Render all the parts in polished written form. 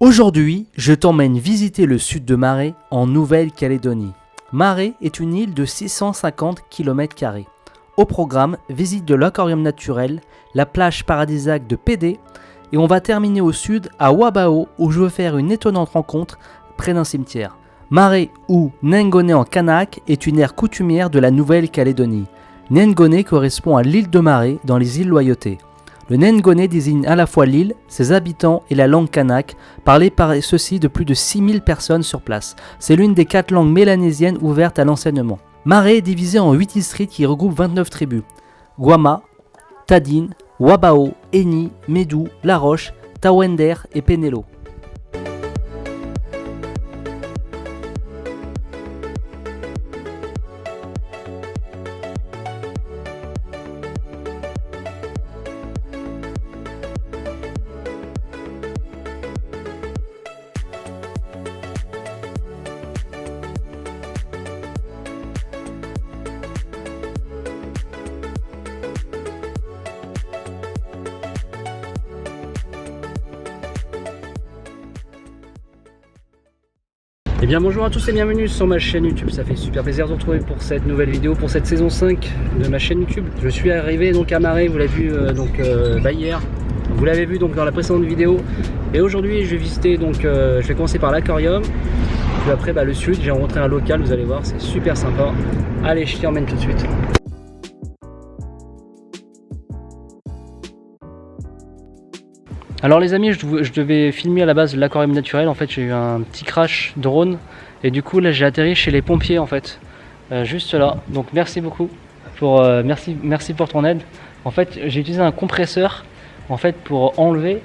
Aujourd'hui, je t'emmène visiter le sud de Maré, en Nouvelle-Calédonie. Maré est une île de 650 km². Au programme, visite de l'aquarium naturel, la plage paradisiaque de Pédé, et on va terminer au sud à Wabao où je veux faire une étonnante rencontre près d'un cimetière. Maré ou Nengone en kanak est une aire coutumière de la Nouvelle-Calédonie. Nengone correspond à l'île de Maré dans les îles Loyauté. Le Nengone désigne à la fois l'île, ses habitants et la langue kanak, parlée par ceux-ci de plus de 6000 personnes sur place. C'est l'une des 4 langues mélanésiennes ouvertes à l'enseignement. Maré est divisé en 8 districts qui regroupent 29 tribus. Guama, Tadine, Wabao, Eni, Médou, La Roche, Tawender et Penelo. Eh bien bonjour à tous et bienvenue sur ma chaîne YouTube. Ça fait super plaisir de vous retrouver pour cette nouvelle vidéo, pour cette saison 5 de ma chaîne YouTube. Je suis arrivé donc à Maré, vous l'avez vu hier. Vous l'avez vu donc dans la précédente vidéo. Et aujourd'hui je vais visiter donc je vais commencer par l'aquarium. Puis après le sud, j'ai rencontré un local, vous allez voir, c'est super sympa. Allez, je t'y emmène tout de suite. Alors les amis, je devais filmer à la base l'aquarium naturel. En fait j'ai eu un petit crash drone et du coup là j'ai atterri chez les pompiers en fait, juste là. Donc merci beaucoup pour merci pour ton aide. En fait j'ai utilisé un compresseur en fait pour enlever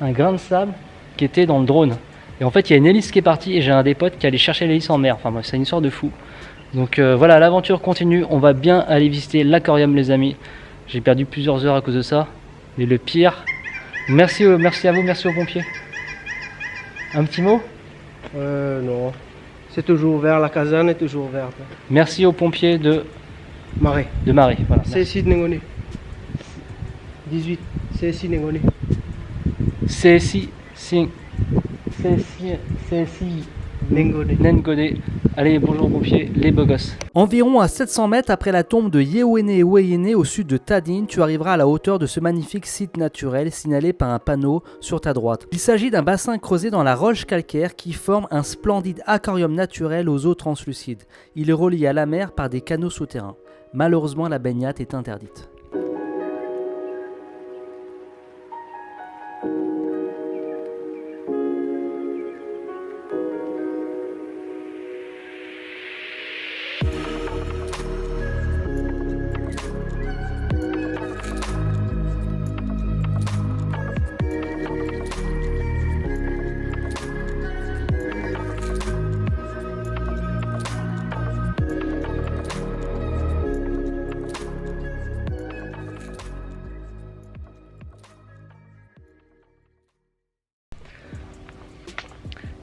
un grain de sable qui était dans le drone. Et en fait il y a une hélice qui est partie et j'ai un des potes qui allait chercher l'hélice en mer. Enfin c'est une histoire de fou. Donc voilà, l'aventure continue. On va bien aller visiter l'aquarium les amis. J'ai perdu plusieurs heures à cause de ça. Mais le pire. Merci à vous, merci aux pompiers. Un petit mot? Non. C'est toujours ouvert, la caserne est toujours ouverte. Merci aux pompiers de Maré. Voilà, C'est ici de Nengone. 18. C'est ici Nengone. CSI Nengone. Allez, bonjour aux pompiers, les beaux gosses. Environ à 700 mètres après la tombe de Yewene Weyene au sud de Tadine, tu arriveras à la hauteur de ce magnifique site naturel signalé par un panneau sur ta droite. Il s'agit d'un bassin creusé dans la roche calcaire qui forme un splendide aquarium naturel aux eaux translucides. Il est relié à la mer par des canaux souterrains. Malheureusement, la baignade est interdite.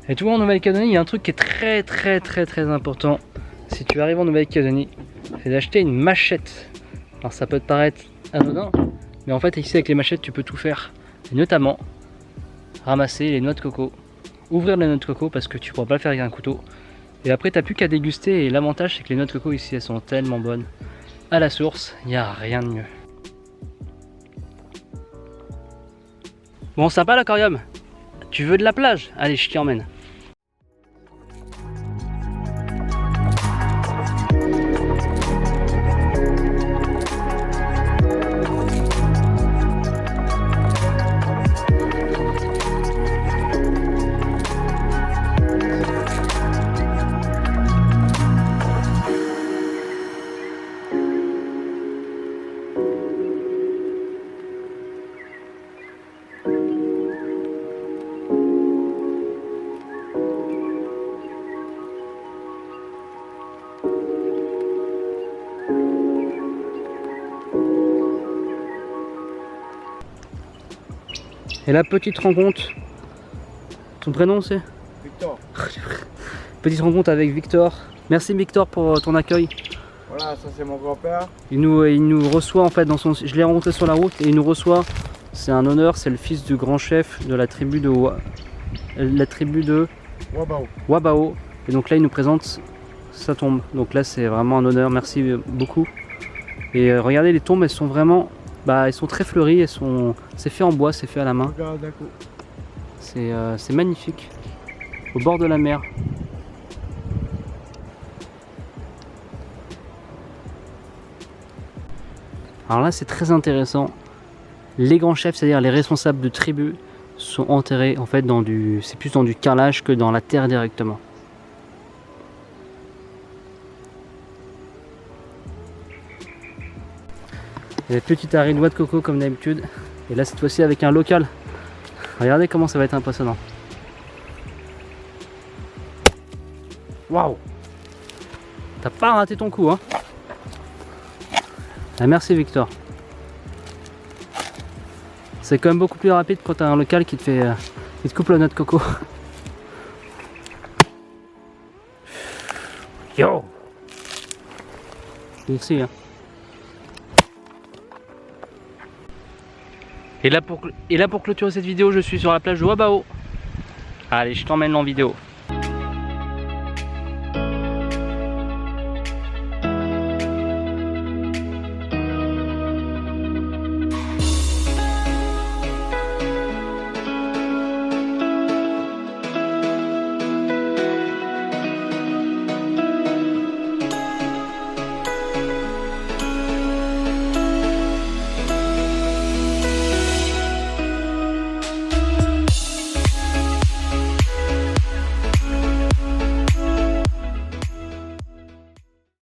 Et tu vois, en Nouvelle-Calédonie, il y a un truc qui est très important. Si tu arrives en Nouvelle-Calédonie, c'est d'acheter une machette. Alors ça peut te paraître anodin, mais en fait ici avec les machettes tu peux tout faire. Et notamment ramasser les noix de coco, ouvrir les noix de coco parce que tu pourras pas le faire avec un couteau. Et après t'as plus qu'à déguster et l'avantage c'est que les noix de coco ici elles sont tellement bonnes. À la source, il n'y a rien de mieux. Bon, sympa l'aquarium. Tu veux de la plage? Allez, je t'y emmène. Et la petite rencontre, ton prénom c'est Victor. Petite rencontre avec Victor. Merci Victor pour ton accueil. Voilà, ça c'est mon grand-père. Il nous reçoit en fait dans son... Je l'ai rencontré sur la route et il nous reçoit. C'est un honneur, c'est le fils du grand chef de la tribu de la tribu de Wabao. Wabao. Et donc là, il nous présente sa tombe. Donc là, c'est vraiment un honneur. Merci beaucoup. Et regardez, les tombes, elles sont vraiment, elles sont très fleuries. C'est fait en bois, c'est fait à la main. Regarde, d'accord. C'est magnifique. Au bord de la mer. Alors là, c'est très intéressant. Les grands chefs, c'est-à-dire les responsables de tribus, sont enterrés en fait c'est plus dans du carrelage que dans la terre directement. Et petite arrêt de noix de coco comme d'habitude. Et là, cette fois-ci avec un local. Regardez comment ça va être impressionnant. Waouh! T'as pas raté ton coup, hein? Ah, merci Victor. C'est quand même beaucoup plus rapide quand t'as un local qui te coupe la noix de coco. Yo! Merci, hein. Et là pour clôturer cette vidéo, je suis sur la plage de Wabao. Allez, je t'emmène en vidéo.